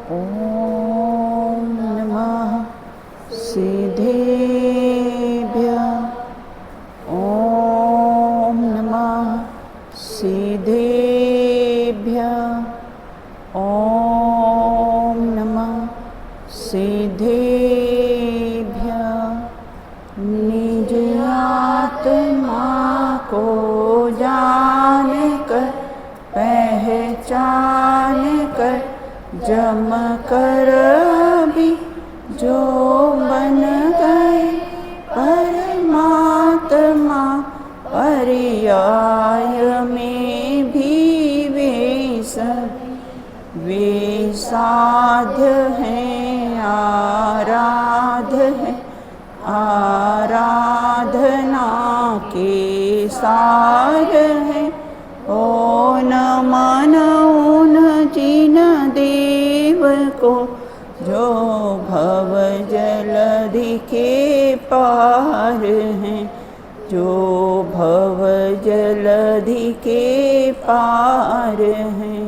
ॐ नमः सिद्धेभ्यः। ॐ नमः सिद्धेभ्यः। ॐ नमः सिद्धेभ्यः। निज आत्मा को जान कर पहचान कर जम कर भी जो बन गए परमात्मा पर्याय में भी वे सभी वे साध्य हैं आराध्य हैं आराधना के सार हैं। ओ नमन उन जिन देव को जो भव जलधि के पार हैं जो भव जलधि के पार हैं।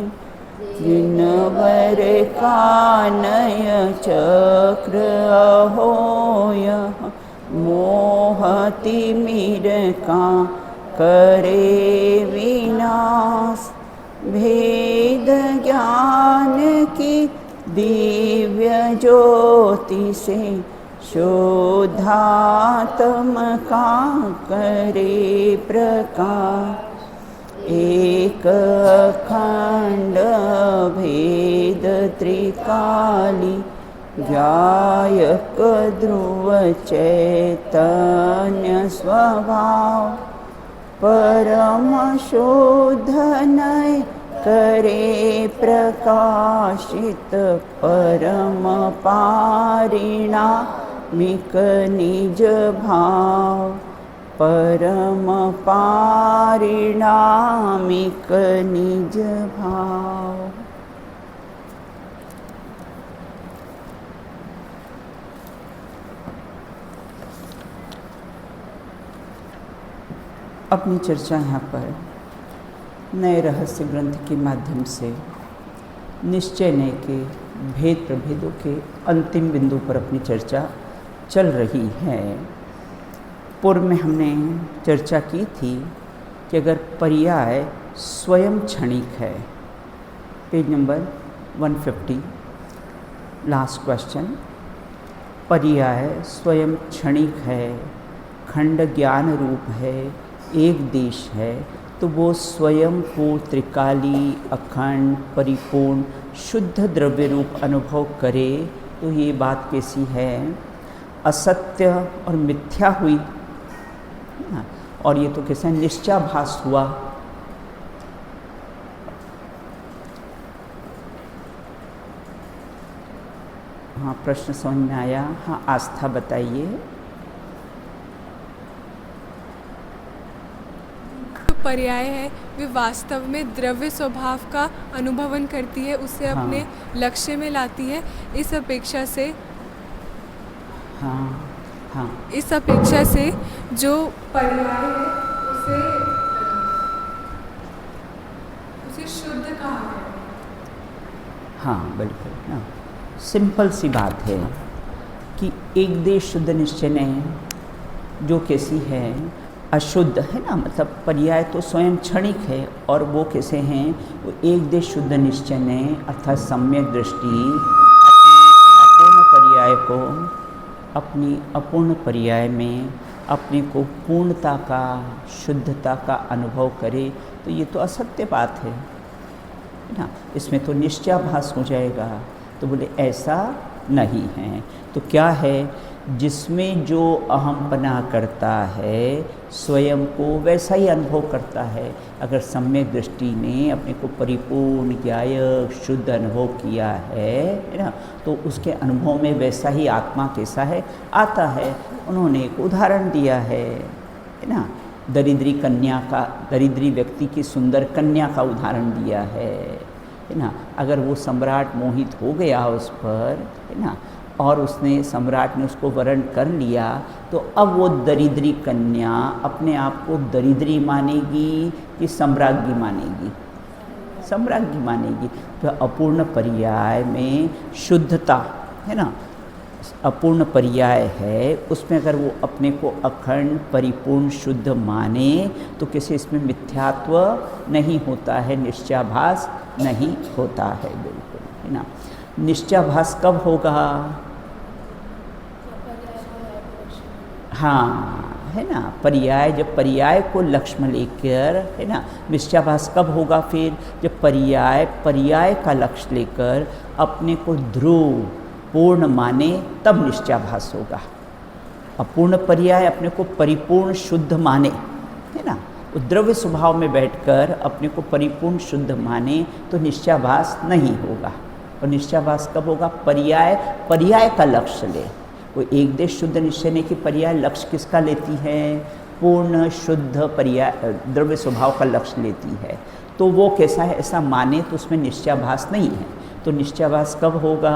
जिनवर कानय चक्र अहो यह मोहति मीर का करे विनाश। भेद ज्ञान की दिव्य ज्योति से शोधात्म का करे प्रकाश। एक अखंड भेद त्रिकाली गायक ध्रुव चैतन्य स्वभाव। परम शोधनय करे प्रकाशित परम पारिणामिक निज भाव। परम पारिणामिक निज भाव। अपनी चर्चा यहाँ पर नए रहस्य ग्रंथ के माध्यम से निश्चय नय के भेद प्रभेदों के अंतिम बिंदु पर अपनी चर्चा चल रही है। पूर्व में हमने चर्चा की थी कि अगर पर्याय स्वयं क्षणिक है, पेज नंबर 150 लास्ट क्वेश्चन, पर्याय स्वयं क्षणिक है, खंड ज्ञान रूप है, एक देश है, तो वो स्वयं को त्रिकाली अखंड परिपूर्ण शुद्ध द्रव्य रूप अनुभव करे तो ये बात कैसी है? असत्य और मिथ्या हुई और ये तो कैसा निश्चयाभास हुआ। हाँ, प्रश्न समझ में आया? हाँ, आस्था बताइए। पर्याय है वे वास्तव में द्रव्य स्वभाव का अनुभवन करती है, उसे अपने लक्ष्य में लाती है। इस अपेक्षा से इस अपेक्षा से जो पर्याय है उसे शुद्ध कहा है। हाँ बिल्कुल ना, सिंपल सी बात है कि एक देश शुद्ध निश्चय ने जो कैसी है अशुद्ध है ना, मतलब पर्याय तो स्वयं क्षणिक है और वो कैसे हैं? वो एक देश शुद्ध निश्चय ने अर्थात सम्यक दृष्टि अपनी अपूर्ण पर्याय में अपने को पूर्णता का शुद्धता का अनुभव करे तो ये तो असत्य बात है ना, इसमें तो निश्चयाभास हो जाएगा। तो बोले ऐसा नहीं है। तो क्या है? जिसमें जो अहमपना करता है स्वयं को वैसा ही अनुभव करता है। अगर सम्यक दृष्टि ने अपने को परिपूर्ण ज्ञायक शुद्ध अनुभव किया है ना, तो उसके अनुभव में वैसा ही आत्मा कैसा है आता है। उन्होंने एक उदाहरण दिया है ना, दरिद्री कन्या का, दरिद्री व्यक्ति की सुंदर कन्या का उदाहरण दिया है ना। अगर वो सम्राट मोहित हो गया उस पर है ना, और उसने सम्राट ने उसको वरण कर लिया, तो अब वो दरिद्री कन्या अपने आप को दरिद्री मानेगी कि सम्राज्ञी मानेगी? सम्राज्ञी मानेगी। तो अपूर्ण पर्याय में शुद्धता है ना, अपूर्ण पर्याय है, उसमें अगर वो अपने को अखंड परिपूर्ण शुद्ध माने तो किसी इसमें मिथ्यात्व नहीं होता है, निश्चयाभास नहीं होता है, बिल्कुल है ना। निश्चयाभास कब होगा? हाँ है ना, पर्याय, जब पर्याय को लक्ष्य में लेकर है ना, निश्चयाभास कब होगा? फिर जब पर्याय का लक्ष्य लेकर अपने को ध्रुव पूर्ण माने तब निश्चयाभास होगा। अपूर्ण पर्याय अपने को परिपूर्ण शुद्ध माने है ना, द्रव्य स्वभाव में बैठकर अपने को परिपूर्ण शुद्ध माने तो निश्चयाभास नहीं होगा। और निश्चयाभास कब होगा? पर्याय का लक्ष्य ले। वो एक देश शुद्ध निश्चय ने कि पर्याय लक्ष्य किसका लेती है? पूर्ण शुद्ध पर्याय द्रव्य स्वभाव का लक्ष्य लेती है। तो वो कैसा है ऐसा माने तो उसमें निश्चयाभास नहीं है। तो निश्चयाभास कब होगा?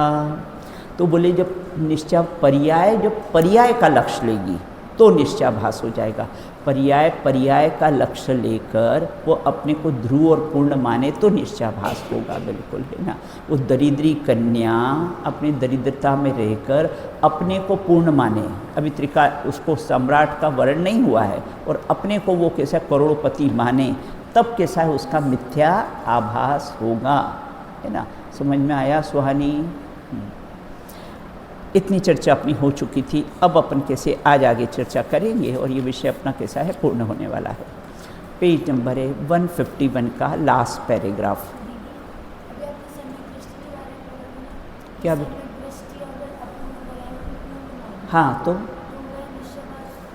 तो बोले जब पर्याय का लक्ष्य लेगी तो निश्चयाभास हो जाएगा। पर्याय का लक्ष्य लेकर वो अपने को ध्रुव और पूर्ण माने तो निश्चयाभास होगा, बिल्कुल है ना। वो दरिद्री कन्या अपनी दरिद्रता में रहकर अपने को पूर्ण माने, अभी उसको सम्राट का वर्ण नहीं हुआ है, और अपने को वो कैसा करोड़पति माने तब कैसा है उसका मिथ्या आभास होगा, है ना। समझ में आया सुहानी? इतनी चर्चा अपनी हो चुकी थी, अब अपन कैसे आज आगे चर्चा करेंगे और ये विषय अपना कैसा है पूर्ण होने वाला है। पेज नंबर है 151 का लास्ट पैराग्राफ। क्या? हाँ, तो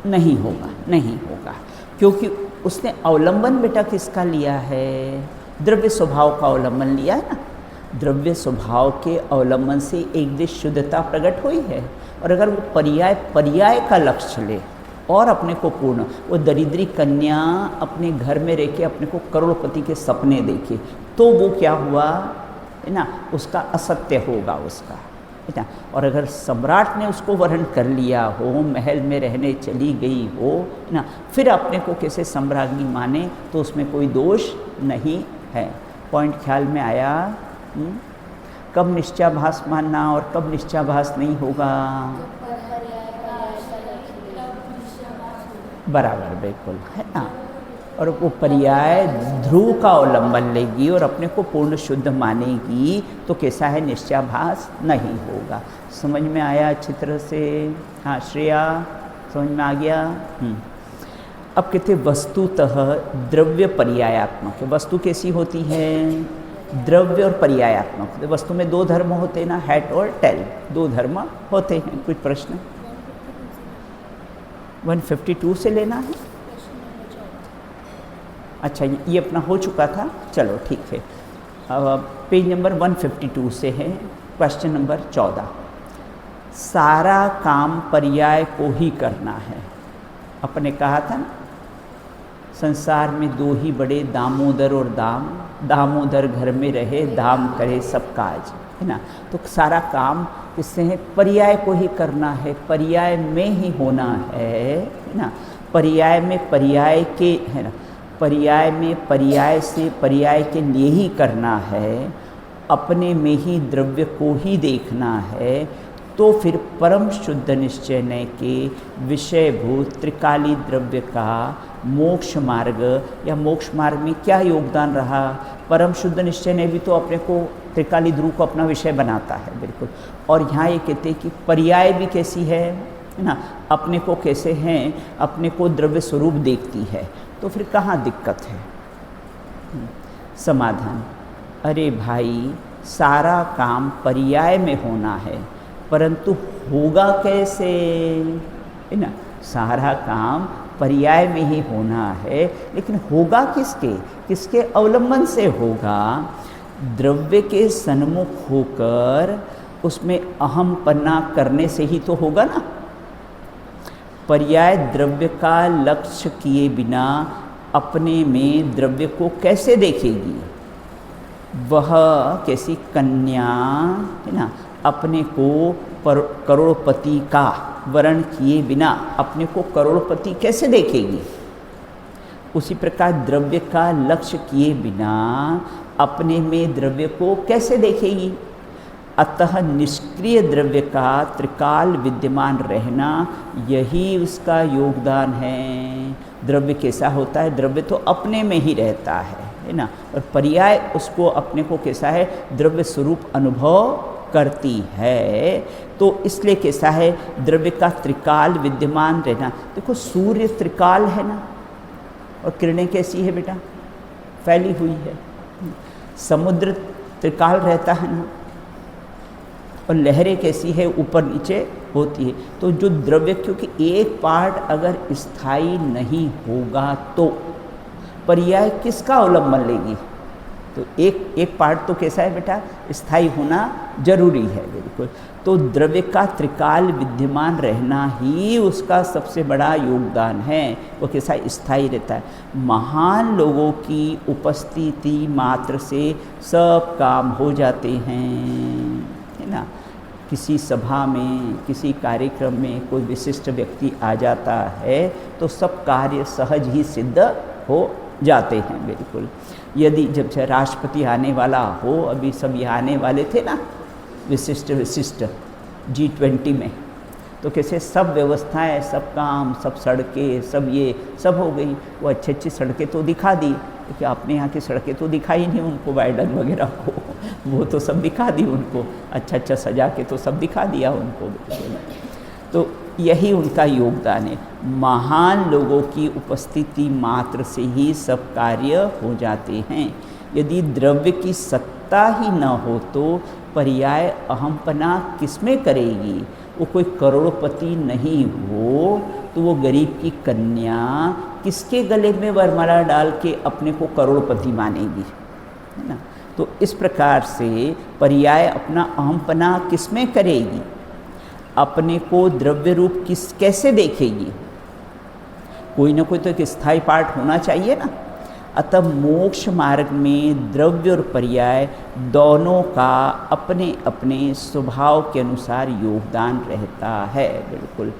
नहीं होगा क्योंकि उसने अवलंबन बेटा किसका लिया है? द्रव्य स्वभाव का अवलंबन लिया है ना। द्रव्य स्वभाव के अवलंबन से एक देश शुद्धता प्रकट हुई है। और अगर वो पर्याय का लक्ष्य ले और अपने को पूर्ण, वो दरिद्री कन्या अपने घर में रह के अपने को करोड़पति के सपने देखे तो वो क्या हुआ है ना, उसका असत्य होगा उसका, है ना। और अगर सम्राट ने उसको वर्ण कर लिया हो, महल में रहने चली गई हो ना, फिर अपने को कैसे सम्राज्ञी माने तो उसमें कोई दोष नहीं है। पॉइंट ख्याल में आया? कब निश्चयाभास मानना और कब निश्चयाभास नहीं होगा? बराबर, बिल्कुल है ना। और वो पर्याय ध्रुव का अवलंबन लेगी और अपने को पूर्ण शुद्ध मानेगी तो कैसा है? निश्चयाभास नहीं होगा। समझ में आया अच्छी तरह से? हाँ श्रेया, समझ में आ गया? अब कहते वस्तुतः द्रव्य पर्यायात्मक है। वस्तु कैसी होती है? द्रव्य और पर्यायात्मक। वस्तु में दो धर्म होते हैं ना, हेड और टेल, दो धर्म होते हैं। कुछ प्रश्न? 152 से लेना है? अच्छा, ये अपना हो चुका था, चलो ठीक है। पेज नंबर 152 से है क्वेश्चन नंबर 14। सारा काम पर्याय को ही करना है। अपने कहा था ना, संसार में दो ही बड़े, दामोदर और दाम। दामोदर घर में रहे, दाम करे सब काज, है ना। तो सारा काम किससे है? पर्याय को ही करना है, पर्याय में ही होना है ना। पर्याय में पर्याय के, है ना, पर्याय में पर्याय से पर्याय के लिए ही करना है, अपने में ही द्रव्य को ही देखना है। तो फिर परम शुद्ध निश्चय के विषयभूत त्रिकाली द्रव्य का मोक्ष मार्ग या मोक्ष मार्ग में क्या योगदान रहा? परम शुद्ध निश्चय ने भी तो अपने को त्रिकाली ध्रुव को अपना विषय बनाता है, बिल्कुल। और यहाँ ये कहते हैं कि पर्याय भी कैसी है ना, अपने को कैसे हैं, अपने को द्रव्य स्वरूप देखती है। तो फिर कहाँ दिक्कत है? समाधान, अरे भाई सारा काम पर्याय में होना है, परंतु होगा कैसे, है ना। सारा काम पर्याय में ही होना है, लेकिन होगा किसके अवलंबन से होगा? द्रव्य के सन्मुख होकर उसमें अहम पन्ना करने से ही तो होगा ना। पर्याय द्रव्य का लक्ष्य किए बिना अपने में द्रव्य को कैसे देखेगी? वह कैसी कन्या, है ना, अपने को करोड़पति का वर्ण किए बिना अपने को करोड़पति कैसे देखेगी? उसी प्रकार द्रव्य का लक्ष्य किए बिना अपने में द्रव्य को कैसे देखेगी। अतः निष्क्रिय द्रव्य का त्रिकाल विद्यमान रहना यही उसका योगदान है। द्रव्य कैसा होता है, द्रव्य तो अपने में ही रहता है ना, और पर्याय उसको अपने को कैसा है, द्रव्य स्वरूप अनुभव करती है। तो इसलिए कैसा है, द्रव्य का त्रिकाल विद्यमान रहना। देखो सूर्य त्रिकाल है ना, और किरणें कैसी है बेटा, फैली हुई है। समुद्र त्रिकाल रहता है ना, और लहरें कैसी है, ऊपर नीचे होती है। तो जो द्रव्य, क्योंकि एक पार्ट अगर स्थायी नहीं होगा तो पर्याय किसका अवलंबन लेगी। तो एक पार्ट तो कैसा है बेटा, स्थायी होना जरूरी है बिल्कुल। तो द्रव्य का त्रिकाल विद्यमान रहना ही उसका सबसे बड़ा योगदान है। वो कैसा स्थायी रहता है। महान लोगों की उपस्थिति मात्र से सब काम हो जाते हैं, है ना। किसी सभा में, किसी कार्यक्रम में कोई विशिष्ट व्यक्ति आ जाता है तो सब कार्य सहज ही सिद्ध हो जाते हैं बिल्कुल। यदि जब राष्ट्रपति आने वाला हो, अभी सब ये आने वाले थे ना विशिष्ट G20 में, तो कैसे सब व्यवस्थाएं, सब काम, सब सड़कें, सब ये सब हो गई। वो अच्छी सड़कें तो दिखा दी, क्योंकि अपने यहाँ की सड़कें तो दिखाई नहीं उनको, बाइडन वगैरह को, वो तो सब दिखा दी उनको, अच्छा सजा के तो सब दिखा दिया उनको। तो यही उनका योगदान है। महान लोगों की उपस्थिति मात्र से ही सब कार्य हो जाते हैं। यदि द्रव्य की सत्ता ही न हो तो पर्याय अहमपना किसमें करेगी। वो कोई करोड़पति नहीं हो तो वो गरीब की कन्या किसके गले में वरमाला डाल के अपने को करोड़पति मानेगी, है ना। तो इस प्रकार से पर्याय अपना अहमपना किसमें करेगी, अपने को द्रव्य रूप कैसे देखेगी। कोई ना कोई तो एक स्थायी पार्ट होना चाहिए ना। अतः मोक्ष मार्ग में द्रव्य और पर्याय दोनों का अपने अपने स्वभाव के अनुसार योगदान रहता है बिल्कुल।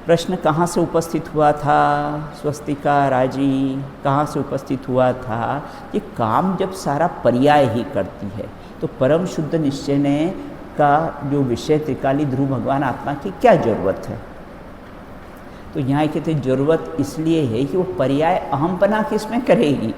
प्रश्न कहाँ से उपस्थित हुआ था, स्वस्तिका राजी, कहाँ से उपस्थित हुआ था। ये काम जब सारा पर्याय ही करती है तो परम शुद्ध निश्चय ने का जो विषय त्रिकाली ध्रुव भगवान आत्मा की क्या जरूरत है। तो यहाँ कहते जरूरत इसलिए है कि वो पर्याय अहमपना किस में करेगी,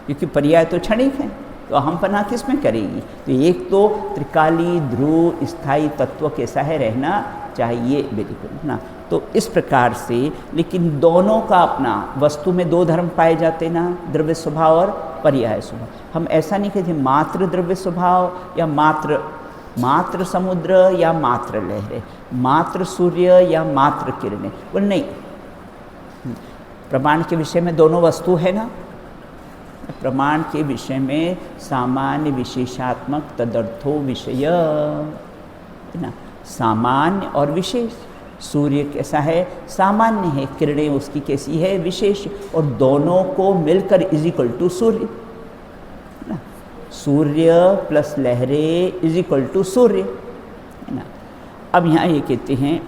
क्योंकि पर्याय तो क्षणिक है, तो अहमपना किस में करेगी। तो एक तो त्रिकाली ध्रुव स्थायी तत्व कैसा है, रहना चाहिए बिल्कुल ना। तो इस प्रकार से, लेकिन दोनों का अपना, वस्तु में दो धर्म पाए जाते ना, द्रव्य स्वभाव और पर्याय स्वभाव। हम ऐसा नहीं कहते मात्र द्रव्य स्वभाव या मात्र समुद्र या मात्र लहरें, मात्र सूर्य या मात्र किरणें, वो नहीं। प्रमाण के विषय में दोनों वस्तु है ना। प्रमाण के विषय में सामान्य विशेषात्मक तदर्थो विषय, है ना, सामान्य और विशेष। सूर्य कैसा है, सामान्य है, किरणें उसकी कैसी है, विशेष, और दोनों को मिलकर इज इक्वल टू सूर्य। सूर्य प्लस लहरें इज इक्वल टू सूर्य, है ना। अब यहाँ ये कहते हैं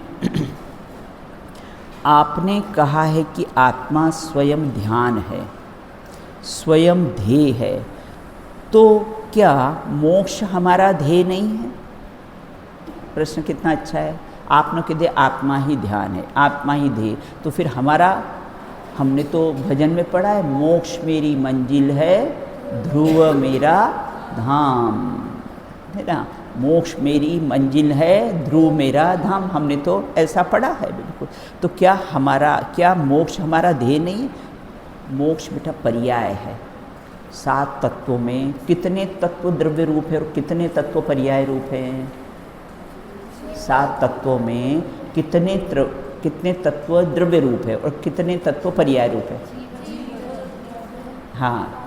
आपने कहा है कि आत्मा स्वयं ध्यान है, स्वयं ध्येय है, तो क्या मोक्ष हमारा ध्येय नहीं है। प्रश्न कितना अच्छा है। आपने कहते आत्मा ही ध्यान है, आत्मा ही ध्येय, तो फिर हमारा, हमने तो भजन में पढ़ा है, मोक्ष मेरी मंजिल है, ध्रुव मेरा धाम, है ना। मोक्ष मेरी मंजिल है, ध्रुव मेरा धाम, हमने तो ऐसा पढ़ा है बिल्कुल। तो क्या मोक्ष हमारा ध्येय नहीं। मोक्ष बेटा पर्याय है। 7 तत्वों में कितने तत्व द्रव्य रूप है और कितने तत्व पर्याय रूप हैं। 7 तत्वों में कितने तत्व द्रव्य रूप है और कितने तत्व पर्याय रूप है। हाँ,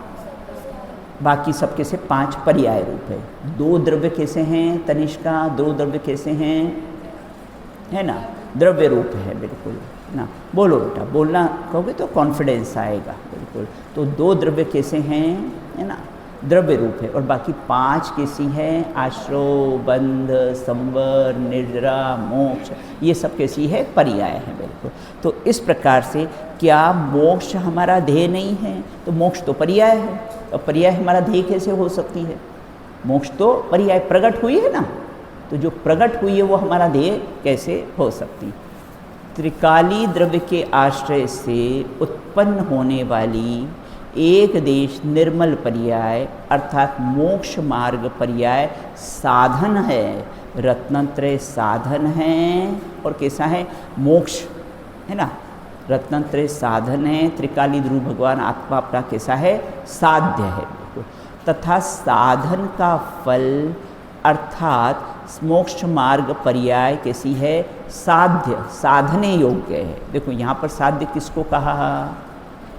बाकी सबके से 5 पर्याय रूप है। 2 द्रव्य कैसे हैं तनिष्का, 2 द्रव्य कैसे हैं, है ना, द्रव्य रूप है बिल्कुल ना। बोलो बेटा, बोलना कहोगे तो कॉन्फिडेंस आएगा बिल्कुल। तो 2 द्रव्य कैसे हैं, है ना, द्रव्य रूप है, और बाकी 5 कैसी हैं? आश्रव, बंध, संवर, निद्रा, मोक्ष, ये सब कैसी है? पर्याय है बिल्कुल। तो इस प्रकार से क्या मोक्ष हमारा ध्येय नहीं है? तो मोक्ष तो पर्याय है, और पर्याय हमारा ध्येय कैसे हो सकती है? मोक्ष तो पर्याय प्रकट हुई है ना, तो जो प्रकट हुई है वो हमारा ध्येय कैसे हो सकती है? त्रिकाली द्रव्य के आश्रय से उत्पन्न होने वाली एक देश निर्मल पर्याय अर्थात मोक्ष मार्ग पर्याय साधन है, रत्नत्रय साधन है, और कैसा है? मोक्ष है ना, रत्नत्रय साधन है, त्रिकाली ध्रुव भगवान आत्मा अपना कैसा है? साध्य है बिल्कुल। तथा साधन का फल अर्थात मोक्ष मार्ग पर्याय कैसी है? साध्य, साधने योग्य है। देखो यहाँ पर साध्य किसको कहा?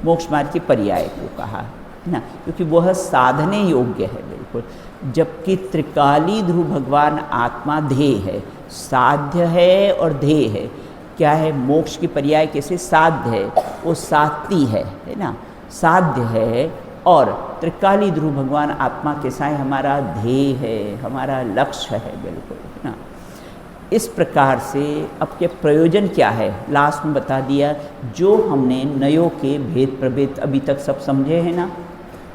मोक्ष मार्ग के पर्याय को कहा है ना, क्योंकि वह साधने योग्य है बिल्कुल। जबकि त्रिकाली ध्रुव भगवान आत्मा ध्येय है, साध्य है और ध्येय है। क्या है? मोक्ष की पर्याय कैसे? साध्य है, वो साध्य है ना, साध्य है। और त्रिकाली ध्रुव भगवान आत्मा कैसा है? हमारा ध्येय है, हमारा लक्ष्य है बिल्कुल ना। इस प्रकार से अब के प्रयोजन क्या है? लास्ट में बता दिया, जो हमने नयों के भेद प्रभेद अभी तक सब समझे हैं ना,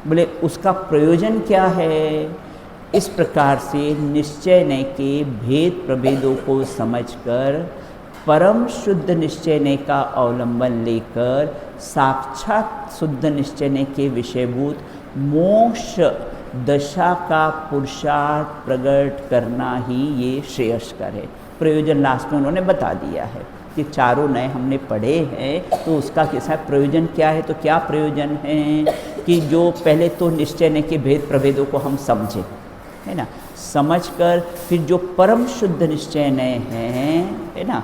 बोले उसका प्रयोजन क्या है? इस प्रकार से निश्चय नय के भेद प्रभेदों को समझकर परम शुद्ध निश्चय नय का अवलंबन लेकर साक्षात शुद्ध निश्चय नय के विषयभूत मोक्ष दशा का पुरुषार्थ प्रकट करना ही ये श्रेयस्कर है। प्रयोजन लास्ट में उन्होंने बता दिया है कि चारों नए हमने पढ़े हैं, तो उसका कैसा प्रयोजन क्या है? तो क्या प्रयोजन है कि जो पहले तो निश्चय नय के भेद प्रभेदों को हम समझें, है ना, समझकर फिर जो परम शुद्ध निश्चय नय है ना,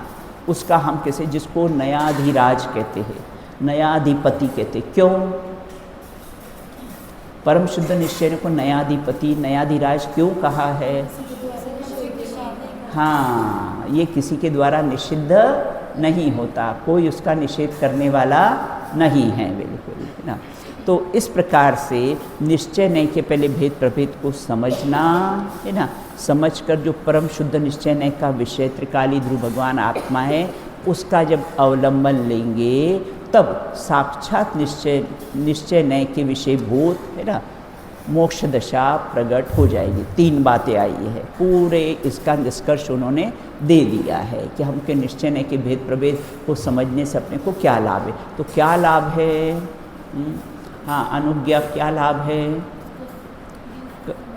उसका हम कैसे, जिसको नयाधिराज कहते हैं, नयाधिपति कहते हैं। क्यों परम शुद्ध निश्चय को नयाधिपति, नयाधिराज क्यों कहा है? हाँ, ये किसी के द्वारा निषिद्ध नहीं होता, कोई उसका निषेध करने वाला नहीं है बिल्कुल, है ना। तो इस प्रकार से निश्चय नय के पहले भेद प्रभेद को समझना, है ना, समझकर जो परम शुद्ध निश्चय नय का विषय त्रिकाली ध्रुव भगवान आत्मा है, उसका जब अवलंबन लेंगे तब साक्षात निश्चय नय के विषय भूत, है ना, मोक्ष दशा प्रकट हो जाएगी। 3 बातें आई है, पूरे इसका निष्कर्ष उन्होंने दे दिया है कि हमके निश्चय नय के भेद प्रभेद को समझने से अपने को क्या लाभ है। तो क्या लाभ है? हाँ, अनुज्ञा क्या लाभ है?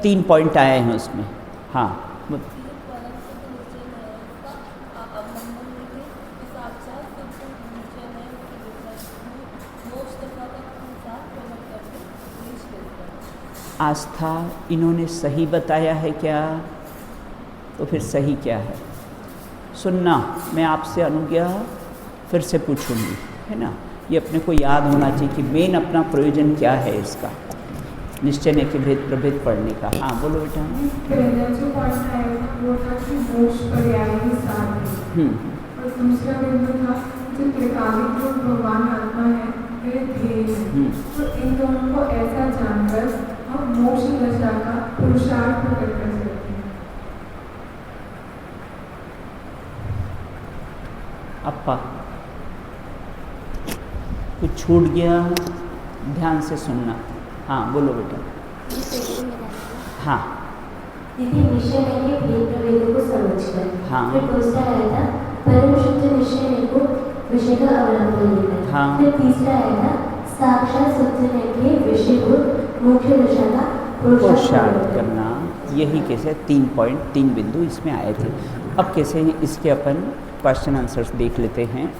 3 पॉइंट आए हैं उसमें। हाँ, आस्था इन्होंने सही बताया है क्या? तो फिर सही क्या है? सुनना, मैं आपसे अनुज्ञा फिर से पूछूंगी, है ना। ये अपने को याद होना चाहिए कि मेन अपना प्रयोजन क्या है इसका, निश्चय नय के भेद प्रभेद पढ़ने का। हाँ बोलो बेटा। पहला जो पॉइंट आया था वो था कि मोक्ष पर्याय ही साध्य, और दूसरा बिंदु था जो त्रिकाली जो भगवान आत्मा है वे ध्येय है। तो इन दोनों को ऐसा जानकर हम मोक्ष दशा का पुरुषार्थ प्रकट कर सकते हैं। अप्पा कुछ छूट गया, ध्यान से सुनना। हाँ बोलो बेटा। हाँ, यदि निश्चय नय के भेद प्रभेदों को समझकर, हाँ, फिर दूसरा आया था परम शुद्ध निश्चय नय को विषय का अवलंबन लेकर, हाँ, फिर तीसरा आया था साक्षात शुद्ध नय के विषयभूत मुख्य दशा का पुरुषार्थ करना। यही कैसे 3 पॉइंट 3 बिंदु इसमें आए थे। अब कैसे इसके अपन क्वेश्चन आंसर्स देख लेते हैं।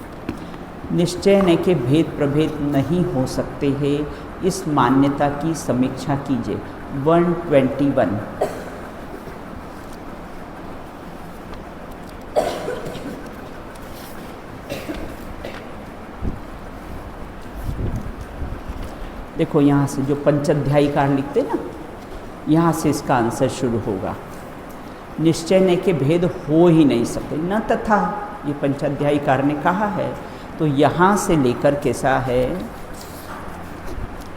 निश्चय नय के भेद प्रभेद नहीं हो सकते हैं, इस मान्यता की समीक्षा कीजिए। 121 देखो, यहाँ से जो पंचाध्यायीकार लिखते ना, यहाँ से इसका आंसर शुरू होगा। निश्चय नय के भेद हो ही नहीं सकते, न तथा, ये पंचाध्यायीकार ने कहा है। तो यहाँ से लेकर कैसा है,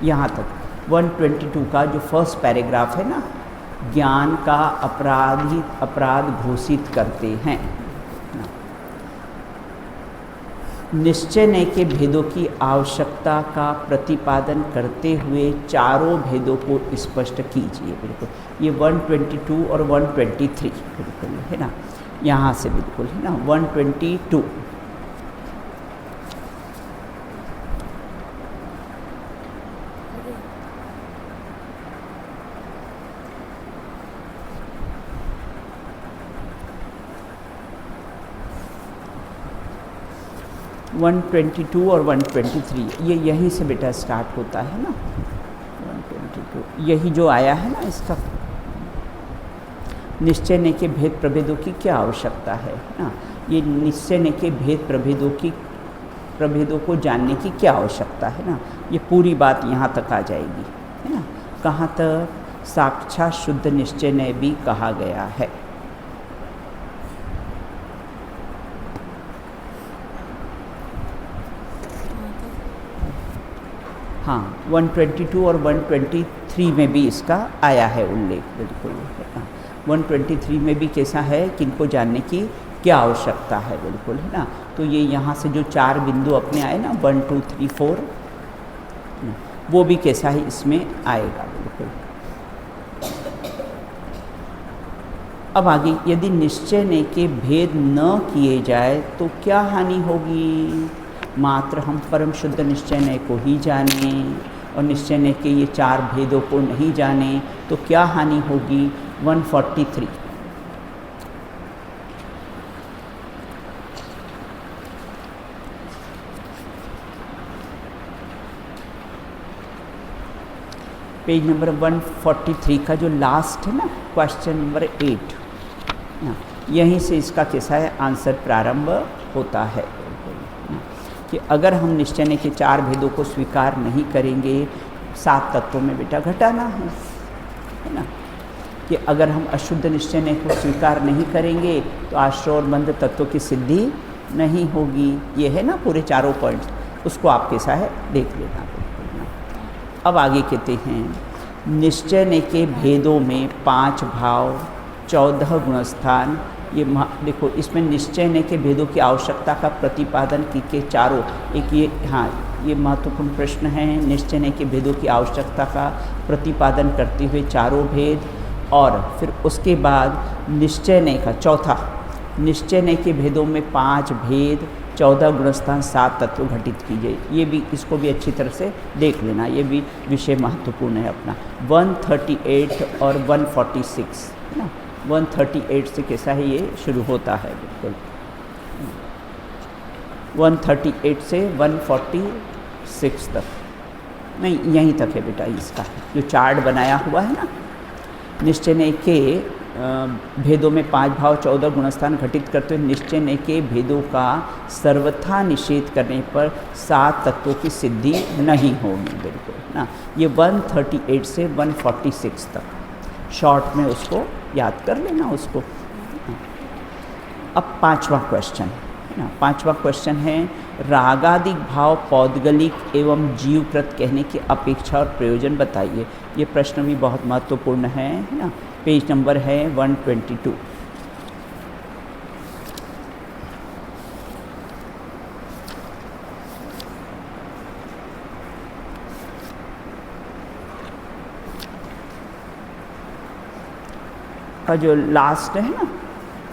यहाँ तक 122 का जो फर्स्ट पैराग्राफ है ना, ज्ञान का अपराध घोषित करते हैं। निश्चय नय के भेदों की आवश्यकता का प्रतिपादन करते हुए चारों भेदों को स्पष्ट कीजिए। बिल्कुल ये 122 और 123 बिल्कुल है ना, यहाँ से बिल्कुल है ना 122। वन 122 और 123 ये यहीं से बेटा स्टार्ट होता है ना। 122 यही जो आया है ना इसका, निश्चय ने के भेद प्रभेदों की क्या आवश्यकता है ना, ये निश्चय ने के भेद प्रभेदों को जानने की क्या आवश्यकता है ना, ये पूरी बात यहाँ तक आ जाएगी है ना। कहाँ तक? साक्षात शुद्ध निश्चय ने भी कहा गया है। हाँ 122 और 123 में भी इसका आया है उल्लेख बिल्कुल। 123 में भी कैसा है कि इनको जानने की क्या आवश्यकता है बिल्कुल है ना। तो ये यहाँ से जो 4 बिंदु अपने आए ना 1 2 3 4 वो भी कैसा है इसमें आएगा बिल्कुल। अब आगे, यदि निश्चय ने के भेद न किए जाए तो क्या हानि होगी? मात्र हम परम शुद्ध निश्चय नय को ही जाने और निश्चय नय के ये 4 भेदों को नहीं जाने तो क्या हानि होगी? 143 पेज नंबर 143 का जो लास्ट है ना क्वेश्चन नंबर 8 ना, यहीं से इसका कैसा है आंसर प्रारंभ होता है कि अगर हम निश्चय ने के 4 भेदों को स्वीकार नहीं करेंगे, 7 तत्वों में बेटा घटाना है ना, कि अगर हम अशुद्ध निश्चय ने को स्वीकार नहीं करेंगे तो आश्रय और बंध तत्वों की सिद्धि नहीं होगी। ये है ना पूरे 4 पॉइंट्स, उसको आप कैसा है देख लेना। अब आगे कहते हैं निश्चय ने के भेदों में 5 भाव 14 गुणस्थान। ये देखो इसमें निश्चय ने के भेदों की आवश्यकता का प्रतिपादन के चारों, एक ये हाँ ये महत्वपूर्ण प्रश्न है। निश्चय ने के भेदों की आवश्यकता का प्रतिपादन करते हुए चारों भेद, और फिर उसके बाद निश्चय ने का चौथा, निश्चय ने के भेदों में 5 भेद 14 गुणस्थान 7 तत्व घटित कीजिए। ये भी इसको भी अच्छी तरह से देख लेना, ये भी विषय महत्वपूर्ण है अपना। 138 और 146 है ना, 138 से कैसा है ये शुरू होता है बिल्कुल, 138 से 146 तक, नहीं यहीं तक है बेटा इसका जो चार्ट बनाया हुआ है ना। निश्चय ने के भेदों में 5 भाव 14 गुणस्थान घटित करते हुए निश्चय ने के भेदों का सर्वथा निषेध करने पर 7 तत्वों की सिद्धि नहीं होगी बिल्कुल ना। ये 138 से 146 तक शॉर्ट में उसको याद कर लेना उसको। अब 5वां क्वेश्चन है ना, 5वां क्वेश्चन है रागादिक भाव पौद्गलिक एवं जीवकृत कहने की अपेक्षा और प्रयोजन बताइए। ये प्रश्न भी बहुत महत्वपूर्ण है ना। पेज नंबर है 122। का जो लास्ट है ना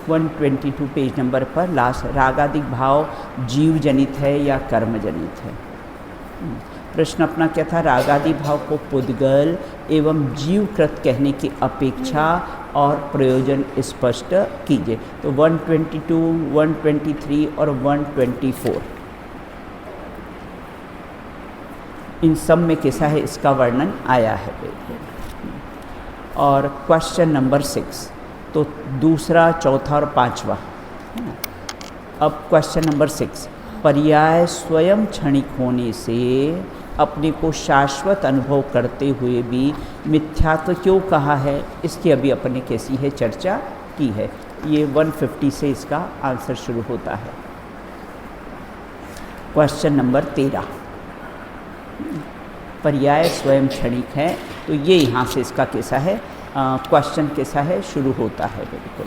122 पेज नंबर पर लास्ट, रागादिक भाव जीव जनित है या कर्म जनित है। प्रश्न अपना क्या था? रागादि भाव को पुद्गल एवं जीवकृत कहने की अपेक्षा और प्रयोजन स्पष्ट कीजिए। तो 122, 123 और 124 इन सब में कैसा है इसका वर्णन आया है। और क्वेश्चन नंबर 6 तो दूसरा, चौथा और 5वां है ना। अब क्वेश्चन नंबर 6, पर्याय स्वयं क्षणिक होने से अपने को शाश्वत अनुभव करते हुए भी मिथ्यात्व क्यों कहा है, इसकी अभी अपने कैसी है चर्चा की है। ये 150 से इसका आंसर शुरू होता है। क्वेश्चन नंबर 13, पर्याय स्वयं क्षणिक है। तो ये यहाँ से इसका कैसा है क्वेश्चन कैसा है शुरू होता है बिल्कुल।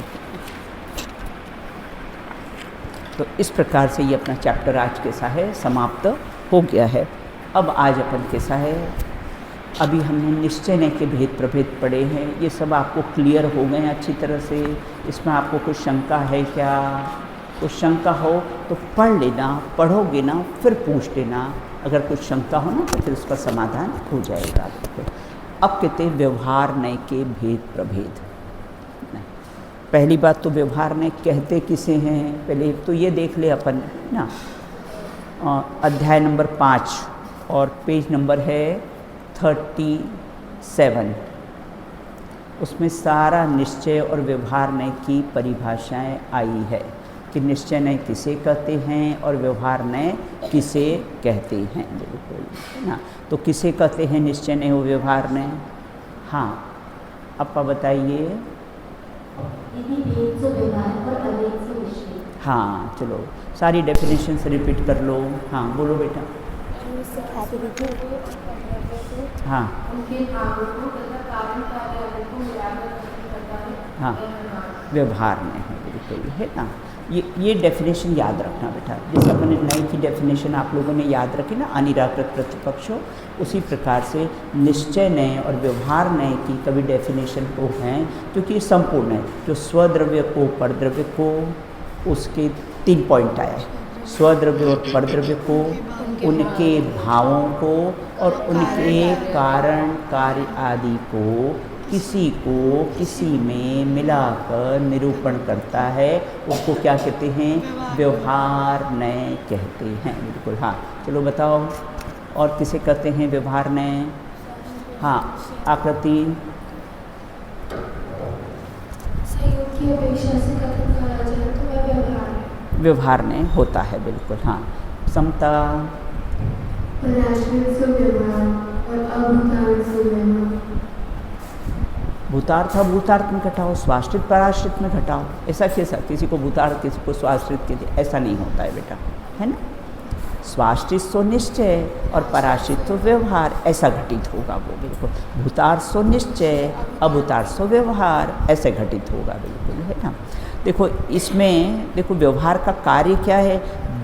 तो इस प्रकार से ये अपना चैप्टर आज कैसा है समाप्त हो गया है। अब आज अपन कैसा है, अभी हमने निश्चय न के भेद प्रभेद पढ़े हैं, ये सब आपको क्लियर हो गए हैं अच्छी तरह से। इसमें आपको कुछ शंका है क्या? कुछ शंका हो तो पढ़ लेना, पढ़ोगे ना फिर पूछ लेना, अगर कुछ शंका हो ना तो फिर उसका समाधान हो जाएगा। अब कहते हैं व्यवहार नय के भेद प्रभेद। पहली बात तो व्यवहार नय कहते किसे हैं, पहले तो ये देख ले अपन ना, अध्याय नंबर 5 और पेज नंबर है 37, उसमें सारा निश्चय और व्यवहार नय की परिभाषाएं आई है कि निश्चय नय किसे कहते हैं और व्यवहार नय किसे कहते हैं बिल्कुल ना। तो किसे कहते हैं निश्चय नय और व्यवहार नय? हाँ अपा बताइए। यदि भेद से व्यवहार और अभेद से निश्चय। हाँ चलो सारी डेफिनेशन से रिपीट कर लो। हाँ बोलो बेटा। हाँ हाँ व्यवहार में है बिल्कुल है ना। ये डेफिनेशन याद रखना बेटा, जैसे अपने नई की डेफिनेशन आप लोगों ने याद रखी ना, अनिराकृत प्रतिपक्षो, उसी प्रकार से निश्चय नय और व्यवहार नय की कभी डेफिनेशन को हैं, क्योंकि ये संपूर्ण है। जो स्वद्रव्य को परद्रव्य को, उसके 3 पॉइंट आए, स्वद्रव्य और परद्रव्य को, उनके भावों को और उनके कारण कार्य आदि को किसी को किसी में मिलाकर निरूपण करता है, उसको क्या कहते हैं? व्यवहार नय कहते हैं बिल्कुल। हाँ चलो बताओ और किसे कहते हैं व्यवहार नय? हाँ आकृति। सहयोग की अपेक्षा से कथन करा जाए तो वह व्यवहार नय होता है बिल्कुल। हाँ समता। पराश्रित से व्यवहार और अभूतार्थ से व्यवहार। भूतार्थ भूतार्थ में घटाओ, स्वाश्रित पराश्रित में घटाओ, ऐसा कैसा? किसी को भूतार्थ किसी को स्वाश्रित के ऐसा नहीं होता है बेटा, है ना। स्वाश्रित सो निश्चय और पराश्रित सो व्यवहार, ऐसा घटित होगा वो बिल्कुल। भूतार्थ सो निश्चय, अभूतार्थ सो व्यवहार, ऐसे घटित होगा बिल्कुल, है ना। देखो इसमें देखो व्यवहार का कार्य क्या है?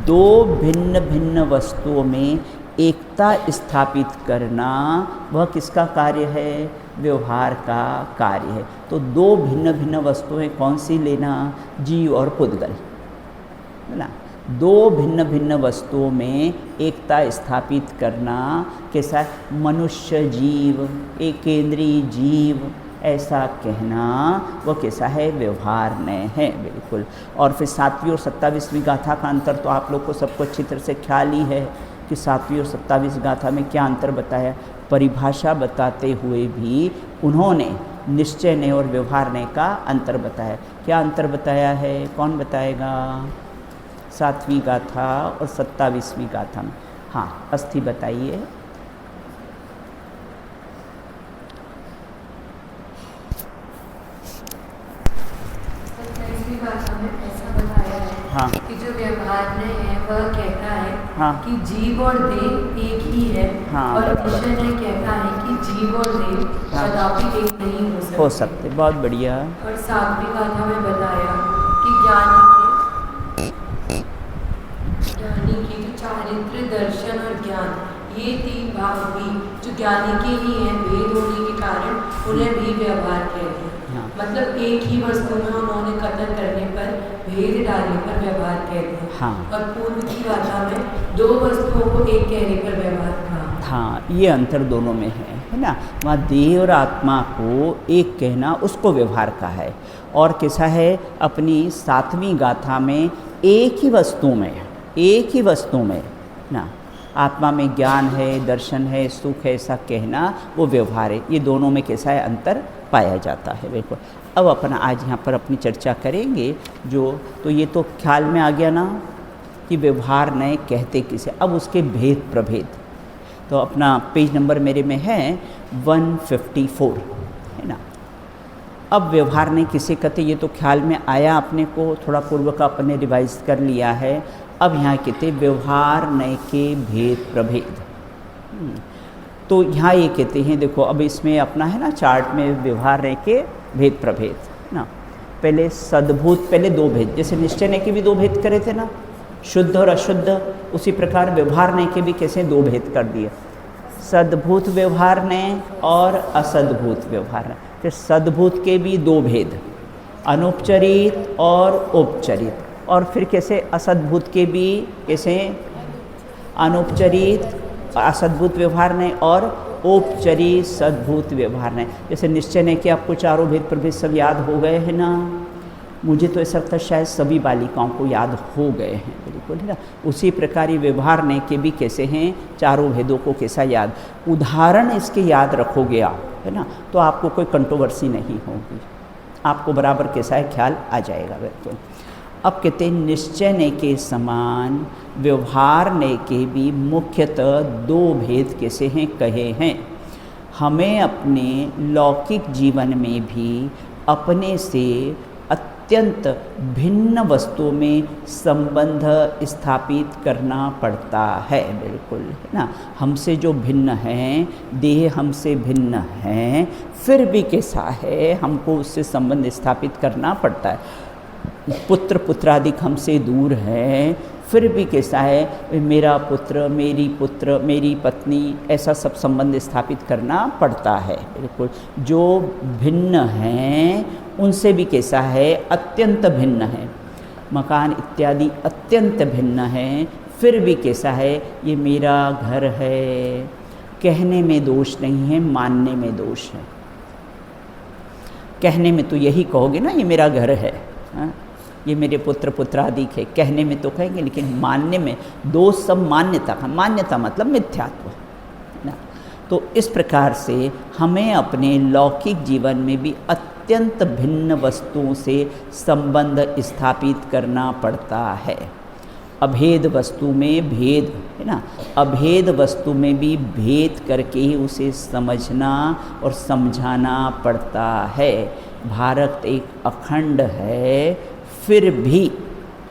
दो भिन्न भिन्न वस्तुओं में एकता स्थापित करना, वह किसका कार्य है? व्यवहार का कार्य है। तो दो भिन्न भिन्न वस्तुएं कौन सी लेना? जीव और पुद्गल, है ना। दो भिन्न भिन्न वस्तुओं में एकता स्थापित करना कैसा? मनुष्य जीव, एक केंद्रीय जीव, ऐसा कहना वह कैसा है? व्यवहार नय है बिल्कुल। और फिर 7वीं और 27वीं गाथा का अंतर तो आप लोग को सबको अच्छी तरह से ख्याल ही है कि 7वीं और 27वीं गाथा में क्या अंतर बताया। परिभाषा बताते हुए भी उन्होंने निश्चय नय और व्यवहार नय का अंतर बताया। क्या अंतर बताया है? कौन बताएगा? 7वीं गाथा और 27वीं गाथा में। हाँ अस्थि बताइए। हाँ कि जो व्यवहार नय है वह कहता है हाँ कि जीव और देह एक ही है। हाँ और निश्चय नय कहता है कि जीव और देह कदापि एक नहीं हो सकते। बहुत बढ़िया। और 7वीं गाथा में बताया कि ज्ञानी के जो चारित्र, दर्शन और ज्ञान, ये 3 भाव भी जो ज्ञानी के ही हैं, भेद होने के कारण उन्हें भी व्यवहार कहते हैं। हाँ। मतलब एक ही वस्तु में उन्होंने कथन करने पर, भेद डालने पर व्यवहार कहते हैं। हाँ। और पूर्व की गाथा में 2 वस्तुओं को एक कहने पर व्यवहार था। हाँ ये अंतर दोनों में है ना। वहाँ देह और आत्मा को एक कहना उसको व्यवहार का है, और कैसा है? अपनी 7वीं गाथा में एक ही वस्तु में ना, आत्मा में ज्ञान है, दर्शन है, सुख है, ऐसा कहना वो व्यवहार है। ये दोनों में कैसा है? अंतर पाया जाता है बिल्कुल। अब अपन आज यहाँ पर अपनी चर्चा करेंगे जो, तो ये तो ख्याल में आ गया ना कि व्यवहार नय कहते किसे। अब उसके भेद प्रभेद, तो अपना पेज नंबर मेरे में है 154, है ना। अब व्यवहार नय किसे कहते, ये तो ख्याल में आया अपने को, थोड़ा पूर्व का अपने रिवाइज कर लिया है। अब यहाँ कहते व्यवहार नय के भेद प्रभेद। तो यहाँ ये कहते हैं, देखो अब इसमें अपना है ना चार्ट में व्यवहार रह के भेद प्रभेद ना। पहले सद्भूत, पहले दो भेद, जैसे निश्चय ने के भी दो भेद करे थे ना, शुद्ध और अशुद्ध, उसी प्रकार व्यवहार ने के भी कैसे दो भेद कर दिए, सद्भूत व्यवहार ने और असद्भूत व्यवहार ने। फिर सद्भूत के भी दो भेद, अनुपचरित और औपचरित, और फिर कैसे असद्भूत के भी कैसे अनुपचरित असद्भूत व्यवहार ने और औपचरित सद्भूत व्यवहार ने। जैसे निश्चय ने कि आपको चारों भेद प्रभेद सब याद हो गए हैं ना, मुझे तो ऐसा लगता है शायद सभी बालिकाओं को याद हो गए हैं, बिल्कुल है ना। उसी प्रकार ये व्यवहार ने के भी कैसे हैं, चारों भेदों को कैसा याद, उदाहरण इसके याद रखोगे आप, है ना, तो आपको कोई कंट्रोवर्सी नहीं होगी, आपको बराबर कैसा है ख्याल आ जाएगा, बिल्कुल। अब कहते हैं निश्चय ने के समान व्यवहार ने के भी मुख्यतः दो भेद कैसे हैं कहे हैं। हमें अपने लौकिक जीवन में भी अपने से अत्यंत भिन्न वस्तुओं में संबंध स्थापित करना पड़ता है, बिल्कुल है ना। हमसे जो भिन्न हैं, देह हमसे भिन्न हैं, फिर भी कैसा है हमको उससे संबंध स्थापित करना पड़ता है। पुत्र पुत्रादिक हमसे दूर है, फिर भी कैसा है मेरा पुत्र, मेरी पत्नी, ऐसा सब संबंध स्थापित करना पड़ता है, बिल्कुल। जो भिन्न हैं उनसे भी कैसा है, अत्यंत भिन्न है। मकान इत्यादि अत्यंत भिन्न है, फिर भी कैसा है ये मेरा घर है, कहने में दोष नहीं है, मानने में दोष है। कहने में तो यही कहोगे ना ये मेरा घर है, हाँ? ये मेरे पुत्र पुत्रादिक है, कहने में तो कहेंगे, लेकिन मानने में दोष सब मान्यता का, मान्यता मतलब मिथ्यात्व ना। तो इस प्रकार से हमें अपने लौकिक जीवन में भी अत्यंत भिन्न वस्तुओं से संबंध स्थापित करना पड़ता है। अभेद वस्तु में भेद है ना, अभेद वस्तु में भी भेद करके ही उसे समझना और समझाना पड़ता है। भारत एक अखंड है, फिर भी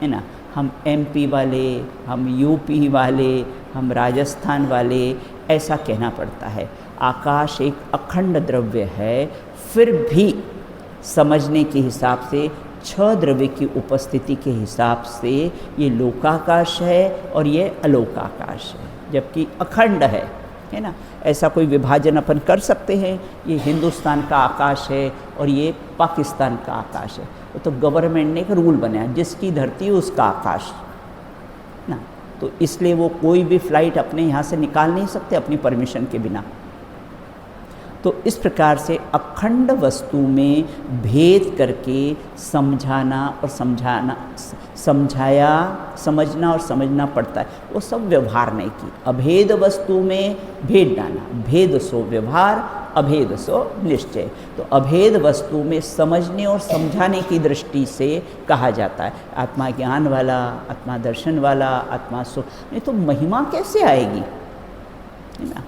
है ना, हम एमपी वाले, हम यूपी वाले, हम राजस्थान वाले, ऐसा कहना पड़ता है। आकाश एक अखंड द्रव्य है, फिर भी समझने के हिसाब से छह द्रव्य की उपस्थिति के हिसाब से ये लोकाकाश है और ये अलोकाकाश है, जबकि अखंड है ना। ऐसा कोई विभाजन अपन कर सकते हैं, ये हिंदुस्तान का आकाश है और ये पाकिस्तान का आकाश है, वो तो गवर्नमेंट ने एक रूल बनाया, जिसकी धरती उसका आकाश ना। तो इसलिए वो कोई भी फ्लाइट अपने यहाँ से निकाल नहीं सकते अपनी परमिशन के बिना। तो इस प्रकार से अखंड वस्तु में भेद करके समझाना और समझना और समझना पड़ता है, वो सब व्यवहार नहीं की। अभेद वस्तु में भेद डालना, भेद सो व्यवहार, अभेद सो निश्चय। तो अभेद वस्तु में समझने और समझाने की दृष्टि से कहा जाता है आत्मा ज्ञान वाला, आत्मा दर्शन वाला, आत्मा सुख। नहीं तो महिमा कैसे आएगी, है ना।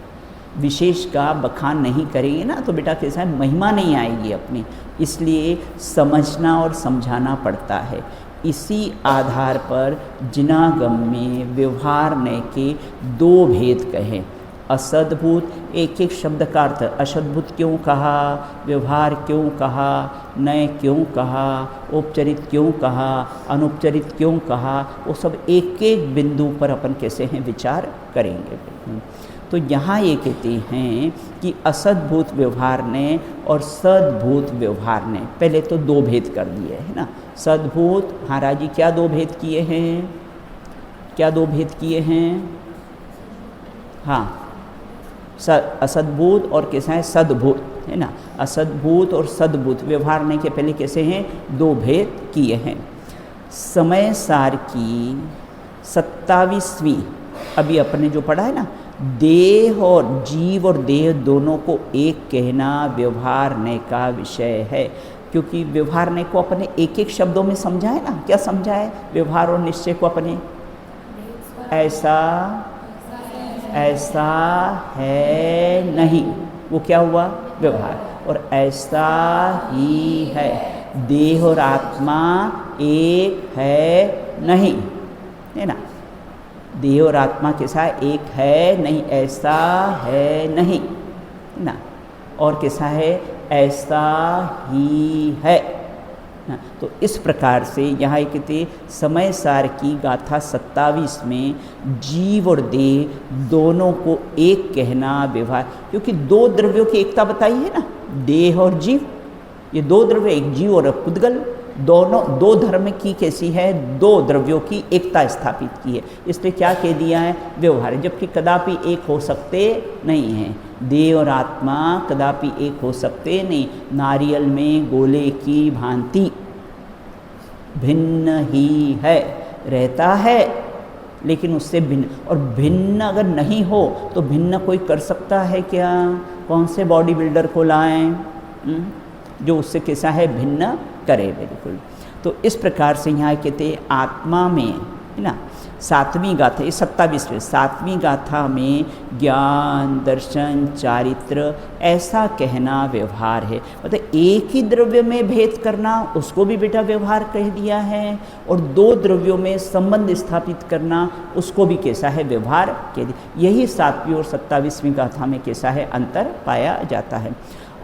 विशेष का बखान नहीं करेंगे ना तो बेटा कैसा है, महिमा नहीं आएगी अपनी। इसलिए समझना और समझाना पड़ता है। इसी आधार पर जिनागम में व्यवहार ने के दो भेद कहे। असद्भूत, एक एक शब्द का अर्थ, असद्भूत क्यों कहा, व्यवहार क्यों कहा, नय क्यों कहा, औपचरित क्यों कहा, अनुपचरित क्यों कहा, वो सब एक एक बिंदु पर अपन कैसे हैं विचार करेंगे। तो यहाँ ये कहते हैं कि असद्भूत व्यवहार ने और सद्भूत व्यवहार ने, पहले तो दो भेद कर दिए है ना। सद्भूत, हाँ राजी, क्या दो भेद किए हैं, क्या दो भेद किए हैं, हाँ असद्भूत और कैसा है सद्भूत, है ना। असद्भूत और सद्भूत व्यवहार ने के पहले कैसे हैं, दो भेद किए हैं। समय सार की 27वीं अभी अपने जो पढ़ा है ना, देह और जीव और देह दोनों को एक कहना व्यवहार ने का विषय है। क्योंकि व्यवहार ने को अपने एक एक शब्दों में समझा है ना। क्या समझा है व्यवहार और निश्चय को अपने, ऐसा ऐसा है नहीं, वो क्या हुआ व्यवहार, और ऐसा ही है, देह और आत्मा एक है नहीं, है ना। देह और आत्मा कैसा एक है नहीं, ऐसा है नहीं ना, और कैसा है ऐसा ही है ना। तो इस प्रकार से यहाँ कहते समय सार की गाथा 27 में जीव और देह दोनों को एक कहना व्यवहार, क्योंकि दो द्रव्यों की एकता बताई है ना, देह और जीव, ये दो द्रव्य, एक जीव और एक पुद्गल, दोनों दो धर्म की कैसी है, दो द्रव्यों की एकता स्थापित की है, इसलिए क्या कह दिया है व्यवहार, जबकि कदापि एक हो सकते नहीं हैं, देह और आत्मा कदापि एक हो सकते नहीं। नारियल में गोले की भांति भिन्न ही है, रहता है लेकिन उससे भिन्न, और भिन्न अगर नहीं हो तो भिन्न कोई कर सकता है क्या? कौन से बॉडी बिल्डर को लाएं जो उससे कैसा है भिन्न करे, बिल्कुल। तो इस प्रकार से यहाँ कहते हैं आत्मा में है ना, 7वीं गाथा, ये 27वें 7वीं गाथा में ज्ञान दर्शन चारित्र ऐसा कहना व्यवहार है, मतलब एक ही द्रव्य में भेद करना उसको भी बेटा व्यवहार कह दिया है, और दो द्रव्यों में संबंध स्थापित करना उसको भी कैसा है व्यवहार कह दिया। यही 7वीं और 27वीं गाथा में कैसा है अंतर पाया जाता है।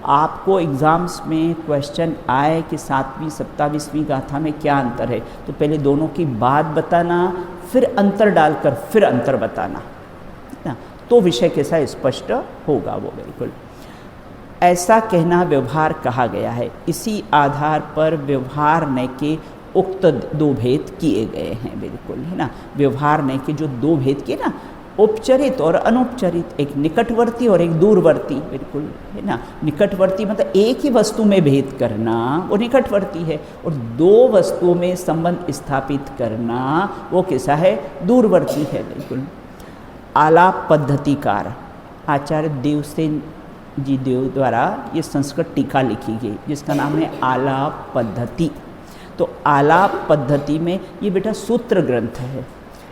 आपको एग्ज़ाम्स में क्वेश्चन आए कि 7वीं 27वीं गाथा में क्या अंतर है, तो पहले दोनों की बात बताना, फिर अंतर डालकर फिर अंतर बताना ना, तो विषय कैसा स्पष्ट होगा वो, बिल्कुल। ऐसा कहना व्यवहार कहा गया है, इसी आधार पर व्यवहार न के उक्त दो भेद किए गए हैं, बिल्कुल है ना। व्यवहार न के जो दो भेद किए ना, उपचरित और अनुपचरित, एक निकटवर्ती और एक दूरवर्ती, बिल्कुल है ना। निकटवर्ती मतलब एक ही वस्तु में भेद करना वो निकटवर्ती है, और दो वस्तुओं में संबंध स्थापित करना वो कैसा है दूरवर्ती है, बिल्कुल। आलाप पद्धतिकार आचार्य देवसेन जी देव द्वारा ये संस्कृत टीका लिखी गई जिसका नाम है आलाप पद्धति। तो आलाप पद्धति में ये बेटा सूत्र ग्रंथ है,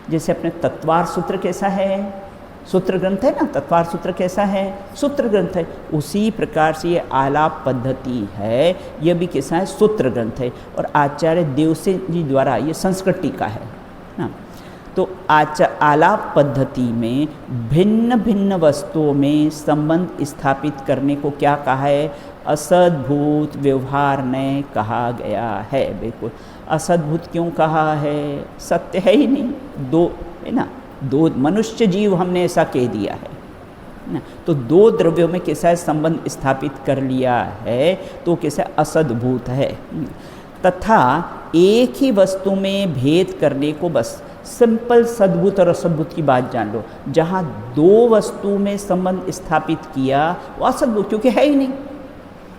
जैसे अपने तत्वार सूत्र कैसा है सूत्र ग्रंथ है ना, तत्वार सूत्र कैसा है सूत्र ग्रंथ है, उसी प्रकार से ये आलाप पद्धति है, यह भी कैसा है सूत्र ग्रंथ है, और आचार्य देवसेन जी द्वारा ये संस्कृत टीका है ना। तो आलाप पद्धति में भिन्न भिन्न वस्तुओं में संबंध स्थापित करने को क्या कहा है, असद्भूत व्यवहार ने कहा गया है, बिल्कुल। असद्भुत क्यों कहा है, सत्य है ही नहीं, दो है ना, दो मनुष्य जीव हमने ऐसा कह दिया है ना, तो दो द्रव्यों में कैसा है संबंध स्थापित कर लिया है, तो कैसा असद्भूत है। तथा एक ही वस्तु में भेद करने को, बस सिंपल सद्भुत और असद्भुत की बात जान लो, जहाँ दो वस्तु में संबंध स्थापित किया वो असद्भुत, क्योंकि है ही नहीं,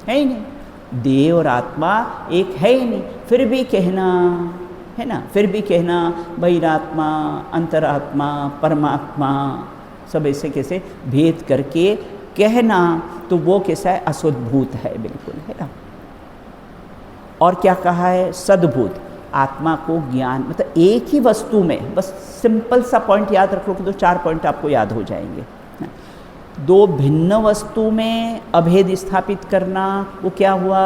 है ही नहीं, देह और आत्मा एक है ही नहीं, फिर भी कहना है ना, फिर भी कहना बहिरात्मा अंतरात्मा परमात्मा सब ऐसे कैसे भेद करके कहना, तो वो कैसा है असद्भूत है, बिल्कुल है ना। और क्या कहा है सद्भुत, आत्मा को ज्ञान, मतलब एक ही वस्तु में, बस सिंपल सा पॉइंट याद रख लो कि तो 4 पॉइंट आपको याद हो जाएंगे। दो भिन्न वस्तु में अभेद स्थापित करना वो क्या हुआ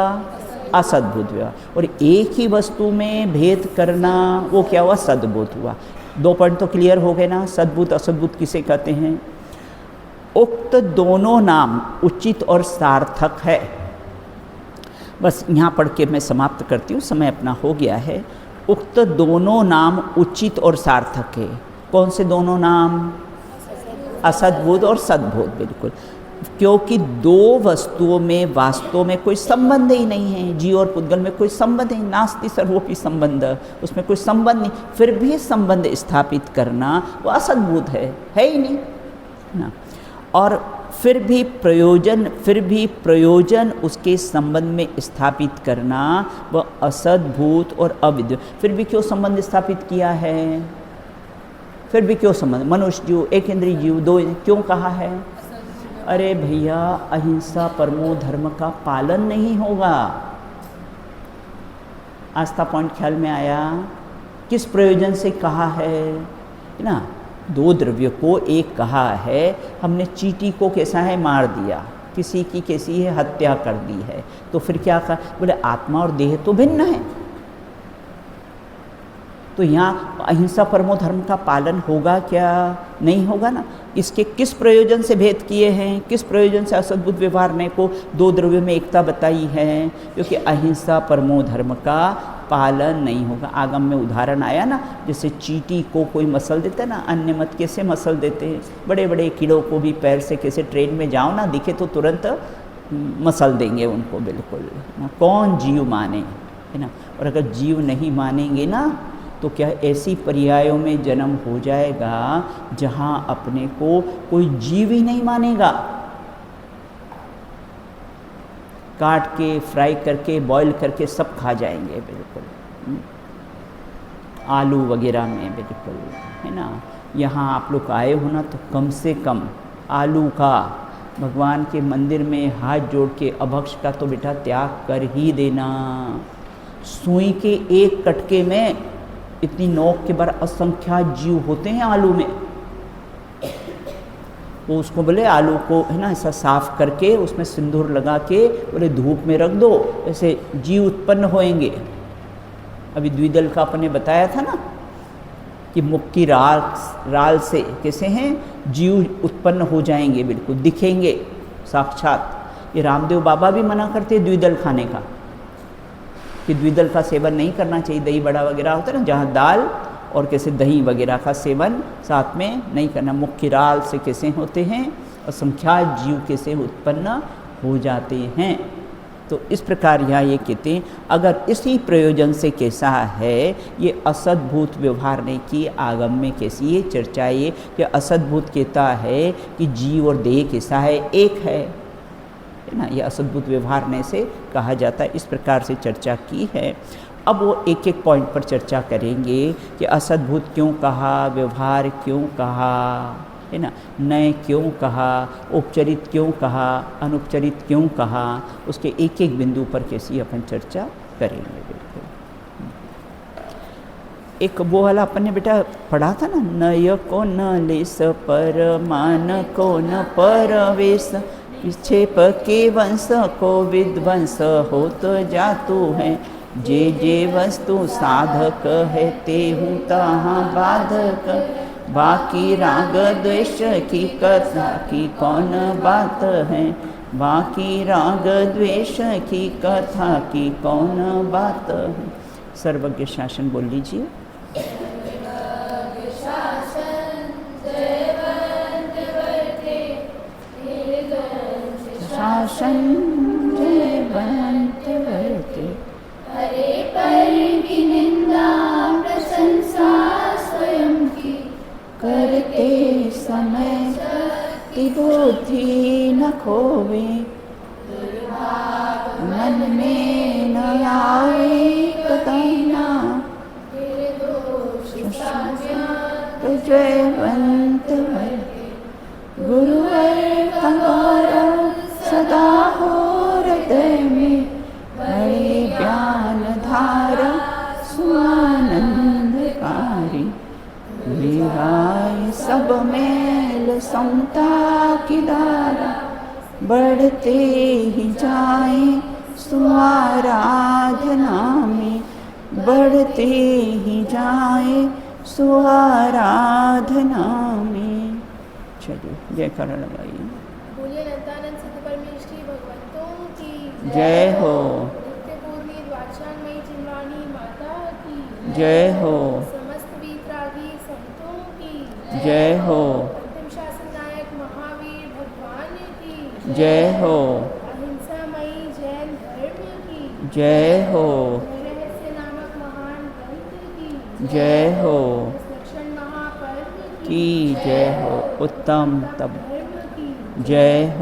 असद्भुत हुआ, और एक ही वस्तु में भेद करना वो क्या हुआ सद्भुत हुआ। 2 पॉइंट तो क्लियर हो गए ना, सद्भुत असद्भुत किसे कहते हैं। उक्त दोनों नाम उचित और सार्थक है, बस यहाँ पढ़ के मैं समाप्त करती हूँ, समय अपना हो गया है। उक्त दोनों नाम उचित और सार्थक है, कौन से दोनों नाम, असद्भुत और सद्भुत, बिल्कुल, क्योंकि दो वस्तुओं में वास्तव में कोई संबंध ही नहीं है, जीव और पुद्गल में कोई संबंध नहीं, नास्ति सर्वोपि संबंध, उसमें कोई संबंध नहीं, फिर भी संबंध स्थापित करना वो असद्भुत है ही नहीं ना। और फिर भी प्रयोजन उसके संबंध में स्थापित करना वह असद्भुत और अविद्य। फिर भी क्यों संबंध स्थापित किया है, फिर भी क्यों संबंध, मनुष्य जीव एक इंद्रिय जीव दो, क्यों कहा है, अरे भैया अहिंसा परमो धर्म का पालन नहीं होगा। आस्था पॉइंट ख्याल में आया, किस प्रयोजन से कहा है ना, दो द्रव्य को एक कहा है, हमने चींटी को कैसा है मार दिया, किसी की कैसी है हत्या कर दी है, तो फिर क्या कहा, बोले आत्मा और देह तो भिन्न है, तो यहाँ अहिंसा परमो धर्म का पालन होगा क्या? नहीं होगा ना। इसके किस प्रयोजन से भेद किए हैं, किस प्रयोजन से असद्भुत व्यवहार ने को दो द्रव्यों में एकता बताई है? क्योंकि अहिंसा परमो धर्म का पालन नहीं होगा। आगम में उदाहरण आया ना, जैसे चींटी को कोई मसल देता है ना, अन्य मत कैसे मसल देते हैं, बड़े बड़े कीड़ों को भी पैर से कैसे ट्रेन में जाओ ना दिखे तो तुरंत मसल देंगे उनको, बिल्कुल ना। कौन जीव माने, है ना। और अगर जीव नहीं मानेंगे ना तो क्या ऐसी पर्यायों में जन्म हो जाएगा जहाँ अपने को कोई जीव ही नहीं मानेगा। काट के, फ्राई करके, बॉईल करके सब खा जाएंगे, बिल्कुल आलू वगैरह में, बिल्कुल, है ना। यहाँ आप लोग आए हो ना तो कम से कम आलू का भगवान के मंदिर में हाथ जोड़ के अभक्ष का तो बेटा त्याग कर ही देना। सुई के एक कटके में इतनी नोक के बार असंख्यात जीव होते हैं आलू में। वो उसको बोले आलू को, है ना, ऐसा साफ करके उसमें सिंदूर लगा के बोले धूप में रख दो, ऐसे जीव उत्पन्न होएंगे। अभी द्विदल का अपने बताया था ना कि मुख की राल से कैसे हैं जीव उत्पन्न हो जाएंगे, बिल्कुल दिखेंगे साक्षात। ये रामदेव बाबा भी मना करते हैं द्विदल खाने का, कि द्विदल का सेवन नहीं करना चाहिए। दही बड़ा वगैरह होता है ना, जहाँ दाल और कैसे दही वगैरह का सेवन साथ में नहीं करना। मुख की राल से कैसे होते हैं असंख्यात जीव कैसे उत्पन्न हो जाते हैं। तो इस प्रकार यहाँ ये कहते हैं अगर इसी प्रयोजन से कैसा है ये असद्भूत व्यवहार ने की आगम में कैसी ये चर्चा ये कि असद्भूत कहता है कि जीव और देह कैसा है, एक है ना। ये असद्भुत व्यवहार ने से कहा जाता है। इस प्रकार से चर्चा की है। अब वो एक एक पॉइंट पर चर्चा करेंगे कि असद्भुत क्यों कहा, व्यवहार क्यों कहा, है ना, नए क्यों कहा, उपचरित क्यों कहा, अनुपचरित क्यों कहा, उसके एक एक बिंदु पर कैसी अपन चर्चा करेंगे। बिल्कुल एक वो वाला अपन ने बेटा पढ़ा था ना, नय को न लेस पर मान को न परवेश, विक्षेप के वंश को विध्वंस हो तो जातु है, जे वस्तु साधक है ते हूँ तहाँ बाधक, बाकी राग द्वेष की कथा की कौन बात है, बाकी राग द्वेष की कथा की कौन बात है। सर्वज्ञ शासन बोल लीजिए। शासन जयवंत वर्ते, हरे पर की निंदा प्रशंसा स्वयं की, करते समय की बुद्धि न खोवे, मन में न आवे कतना, तो जयवंत वर्ते, गुरुवर का गौरव सदा हो हृदय में, बड़े ज्ञान धारा स्वानंदकारी, विहाय सब मेल समता की धारा, बढ़ते ही जाए सुआराधना में, बढ़ते ही जाए सुआराधना में। चलिए जयकारा लगाइए। बोलिए अनंतानंद सिद्ध परमेश्वरी भगवंतों की जय हो, नित्यपूर्णी द्वादशामयी चिन्वाणी माता की जय हो, समस्त वीतरागी संतों की जय हो, अंतिम शासन नायक महावीर भगवान की जय हो, अहिंसामयी जैन धर्म की जय हो, रहस्य नामक महान ग्रंथ की जय हो, लक्षण महापर्व की जय हो, उत्तम तब धर्म की जय हो।